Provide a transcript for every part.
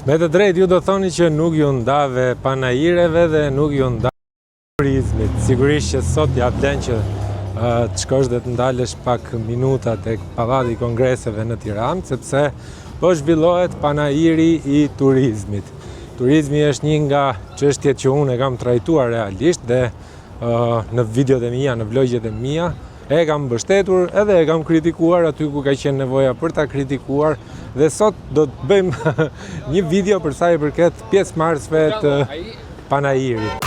Me të drejtë ju do thoni që nuk ju ndave panajireve dhe nuk ju ndave turizmit. Sigurisht që sot ja vlen që të shkosh dhe të ndalesh pak minuta tek Pallati i Kongreseve në Tiranë, sepse po zhvillohet panajiri i turizmit. Turizmi është një nga çështjet që unë e kam trajtuar realisht dhe në videot e mia, në vlogjet e mia, e kam mbështetur edhe e kam kritikuar aty ku ka qenë nevoja për ta kritikuar dhe sot do të bëjmë një video për sa i përket pjesëmarrësve të panajirit.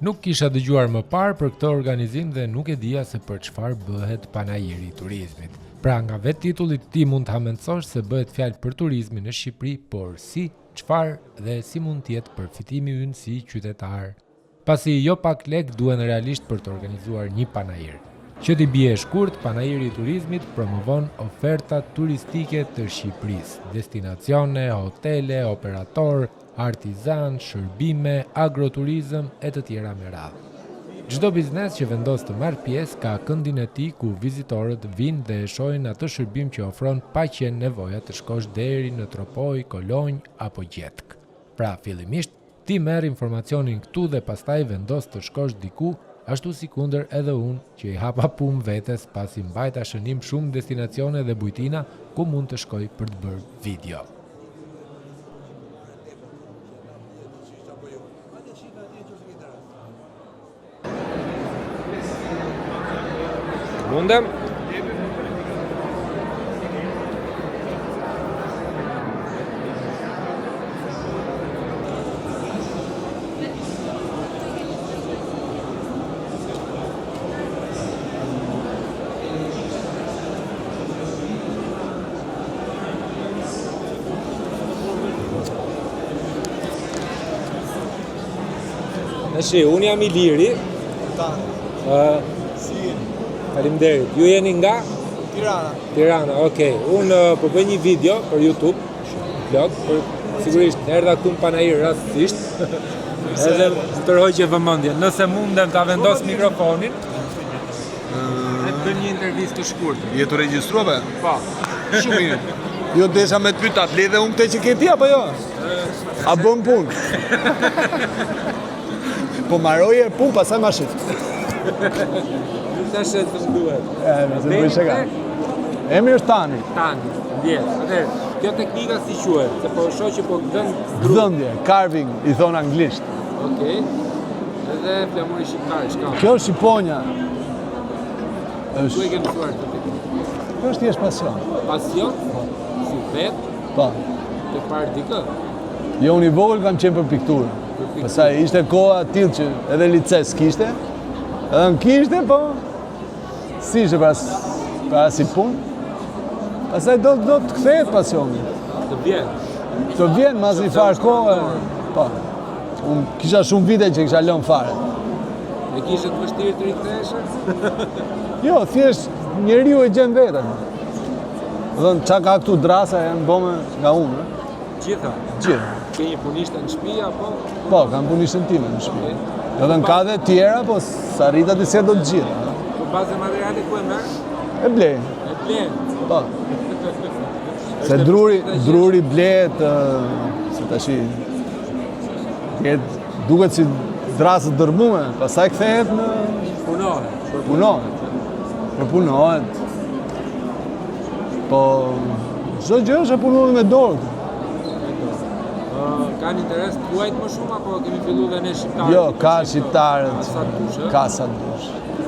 Nuk kisha dëgjuar më parë për këtë organizim dhe nuk e dija se për çfarë bëhet panajiri i turizmit. Pra nga vetë titulli ti mund të hamendësosh se bëhet fjalë për turizmin në Shqipëri, por si, çfarë dhe si mund të jetë përfitimi ynë si qytetar. Pasi jo pak lek duhen realisht për të organizuar një panajir. Që t'i bie shkurt, panajiri i turizmit promovon ofertat turistike të Shqipërisë, destinacione, hotele, operator, artizan, shërbime, agroturizëm e të tjera me radhë. Çdo biznes që vendos të marrë pjesë ka këndin e tij ku vizitorët vinë dhe e shohin atë shërbim që ofron pa qenë nevoja të shkosh deri në Tropoj, Kolonjë apo Gjetk. Pra fillimisht ti merr informacionin këtu dhe pastaj vendos të shkosh diku, ashtu si kundër edhe unë që i hapa punë vetes pasi mbajta shënim shumë destinacione dhe bujtina ku mund të shkoj për të bërë video. Mundem? Unë jam Iliri. Faleminderit. Ju jeni nga? Tirana. Tirana, okej. Unë po bëj një video për YouTube, vlog, sigurisht erdha këtu në panajir rastësisht. Edhe tërhoqje vëmendje. Nëse mundem ta vendos mikrofonin, e të bëjmë një intervistë të shkurtër. Je të regjistruar? Po. Shumë mirë. Jo desha me të pyet atë dhe unë këtë që ke ti apo jo? A bën punë? Po marroje punë pastaj ma shif. Tash të më duhet. Me të bëj shaka. Emri është Tani. Tani, ndjes. Atëherë, kjo teknika si quhet? Se po shoh që po Gdhëndje, carving, i thon anglisht. Okej. Edhe flamuri shqiptar, çka? Kjo është shqiponja. Ku e ke mësuar këtë teknikë? Kjo është thjesht pasion. Pasion? Si vet? Po. Të parë dikë? Jo, unë i vogël kam qenë për pikturë. Pastaj ishte koha tillë që edhe lice s'kishte. Edhe në kishte, po si ishte pra si punë. Pastaj do të kthehet pasioni. Të vjen. Të vjen mas një farë kohë. Po. Unë kisha shumë vite që kisha lënë fare. E kishe të vështirë të riktheheshe? Jo, thjesht njeriu e gjen veten. Dhënë çka ka këtu drasa janë bëme nga unë. Gjitha? Gjithë. Ke një punishtë në shtëpi apo? Po, kam punishtën time në shtëpi. Edhe në ka dhe tjera, po s'arrita të se do të gjitha. Po bazë materiale ku e merr? E blej. E blen? Po. Se druri blehet, se tashi duket si drasë dërmume, pastaj kthehet në punohet. Po çdo gjë është e punuar me dorë. Kanë interes të tuajt më shumë, apo kemi fillu dhe ne shqiptarët? Jo, ka shqiptarët, ka sa dush.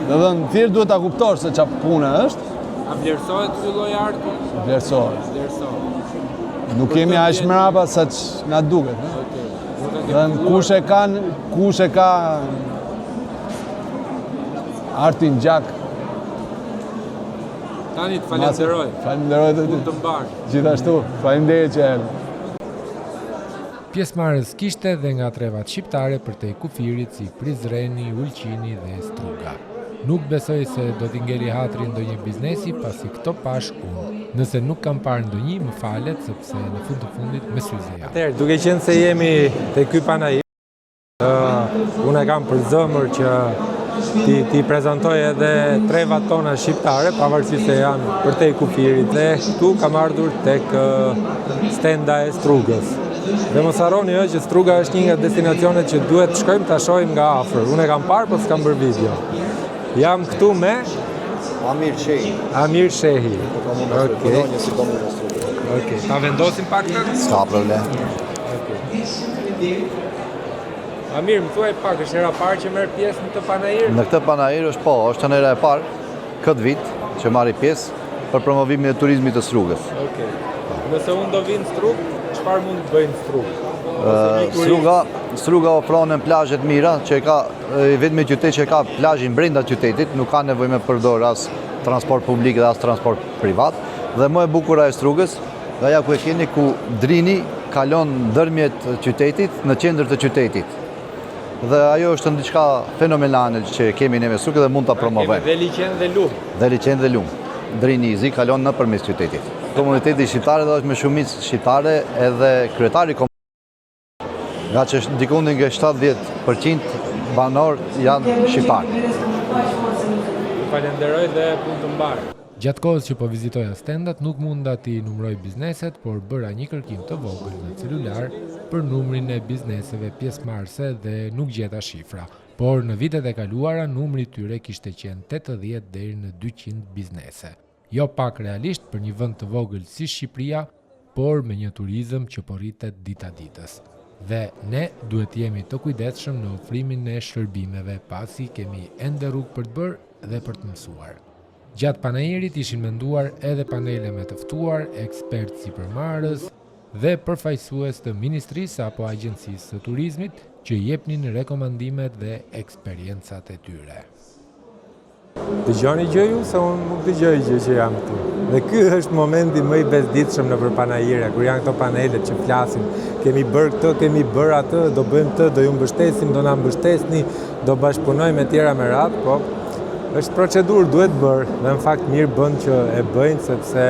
Dhe thjesht duhet ta kuptosh se çfarë puna është. A vlerësohet ky lloj arti? Vlerësohet. Nuk kemi aq mrapa sa që na duket. Dhe kush e ka artin gjak. Tani të falenderoj. Falenderoj të ti. Të mbar. Gjithashtu, faleminderit që erdhe. Pjesëmarrës kishte dhe nga trevat shqiptare për te kufirit si Prizreni, Ulqini dhe Struga. Nuk besoj se do t'i ngeli hatri ndonjë biznesi pasi këto pash unë. Nëse nuk kam parë ndonjë, më falet sepse në fund të fundit me syze jam. Atëherë, duke qenë se jemi te ky panajir, unë e kam për zëmër që ti prezantoj edhe trevat tona shqiptare, pavarësisht se janë përtej kufirit, dhe këtu kam ardhur tek stenda e strugës. Dhe mos harroni që Struga është një nga destinacionet që duhet të shkojmë ta shohim nga afër. Unë e kam parë, por s'kam bërë video. Jam këtu me Amir Shehi. Amir Shehi. Okej. Okej. Ta vendosim pak të? S'ka problem. Amir, më thuaj pak, është hera parë që merr pjesë në këtë panajir? Në këtë panajir është hera e parë këtë vit që marri pjesë për promovimin e turizmit të Strugës. Okej. Nëse unë do vinë në Strugë, çfarë mund të bëjnë në Strugë? Struga ofron plazhe të mira, që ka vetëm qytet që ka plazhin brenda qytetit, nuk ka nevojë me përdor as transport publik dhe as transport privat. Dhe më e bukur e Strugës, nga ajo ku e keni ku drini kalon ndërmjet qytetit në qendër të qytetit. Dhe ajo është diçka fenomenale që kemi ne me Strugë dhe mund ta promovojmë. Kemi dhe liqen dhe lum. Dhe liqen dhe lum. Drini i zi kalon nëpërmes qytetit. Komuniteti shqiptare dhe është me shumicë shqiptare edhe kryetari nga që dikundi nga 70% banor janë shqiptarë. Falenderoj dhe punë të mbarë. Gjatë kohës që po vizitoja stendat, nuk munda t'i numroj bizneset, por bëra një kërkim të vogël në celular për numrin e bizneseve pjesëmarrëse dhe nuk gjeta shifra. Por në vitet e kaluara, numri tyre kishte qenë 80 deri në 200 biznese. Jo pak realisht për një vend të vogël si Shqipëria, por me një turizëm që po rritet dita ditës. Dhe ne duhet jemi të kujdesshëm në ofrimin e shërbimeve pasi kemi ende rrugë për të bërë dhe për të mësuar. Gjatë panajirit ishin menduar edhe panele me të ftuar, ekspertë sipërmarrës dhe përfaqësues të ministrisë apo agjencisë së turizmit që jepnin rekomandimet dhe eksperiencat e tyre. Dëgjoni gjë ju, se unë nuk dëgjoj gjë që jam këtu. Dhe ky është momenti më i bezditshëm nëpër panajire, kur janë këto panelet që flasin. Kemi bërë këtë, kemi bërë atë, do bëjmë të, do ju mbështesim, do na mbështesni, do bashkëpunojmë e tjera me radhë, po është procedurë duhet bërë, dhe në fakt mirë bën që e bëjnë, sepse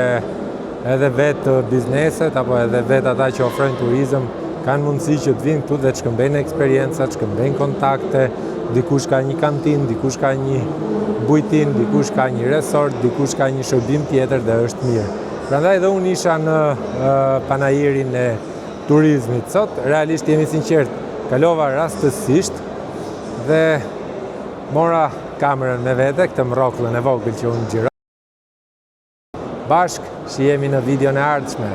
edhe vetë bizneset apo edhe vetë ata që ofrojnë turizëm kanë mundësi që të vinë këtu dhe të shkëmbejnë eksperienca, të shkëmbejnë kontakte, dikush ka një kantinë, dikush ka një bujtin, dikush ka një resort, dikush ka një shërbim tjetër dhe është mirë. Prandaj dhe unë isha në panajirin e turizmit sot, realisht jemi sinqert, kalova rastësisht dhe mora kamerën me vete, këtë mrokullën e vogël që unë xhiroj. Bashk që jemi në videon e ardhshme.